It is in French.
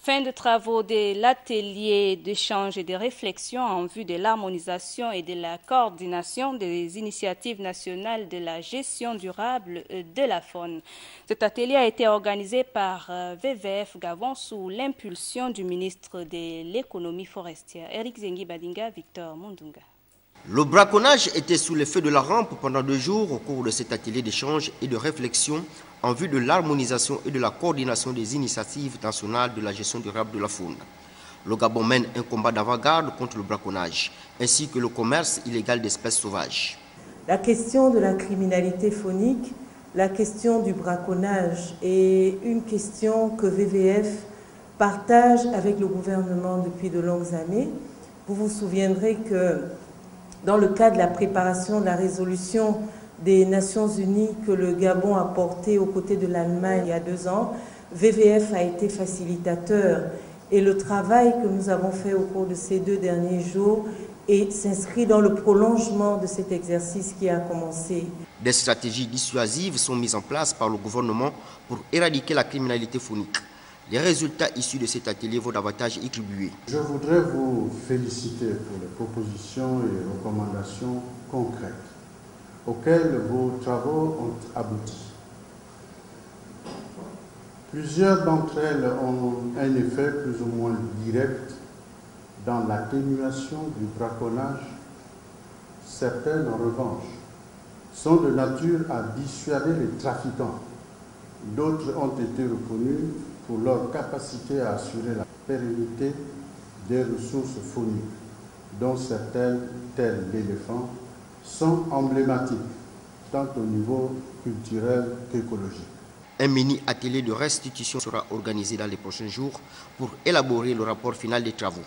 Fin de travaux de l'atelier d'échange et de réflexion en vue de l'harmonisation et de la coordination des initiatives nationales de la gestion durable de la faune. Cet atelier a été organisé par WWF Gabon sous l'impulsion du ministre de l'économie forestière, Eric Zengi Badinga, Victor Mundunga. Le braconnage était sous le feu de la rampe pendant 2 jours au cours de cet atelier d'échange et de réflexion en vue de l'harmonisation et de la coordination des initiatives nationales de la gestion durable de la faune. Le Gabon mène un combat d'avant-garde contre le braconnage, ainsi que le commerce illégal d'espèces sauvages. La question de la criminalité faunique, la question du braconnage est une question que WWF partage avec le gouvernement depuis de longues années. Vous vous souviendrez que dans le cadre de la préparation de la résolution des Nations Unies que le Gabon a portée aux côtés de l'Allemagne il y a 2 ans, WWF a été facilitateur. Et le travail que nous avons fait au cours de ces 2 derniers jours s'inscrit dans le prolongement de cet exercice qui a commencé. Des stratégies dissuasives sont mises en place par le gouvernement pour éradiquer la criminalité faunique. Les résultats issus de cet atelier vont davantage y contribuer. Je voudrais vous féliciter pour les propositions et recommandations concrètes auxquelles vos travaux ont abouti. Plusieurs d'entre elles ont un effet plus ou moins direct dans l'atténuation du braconnage. Certaines, en revanche, sont de nature à dissuader les trafiquants. D'autres ont été reconnues pour leur capacité à assurer la pérennité des ressources fauniques, dont certaines, telles l'éléphant, sont emblématiques, tant au niveau culturel qu'écologique. Un mini-atelier de restitution sera organisé dans les prochains jours pour élaborer le rapport final des travaux.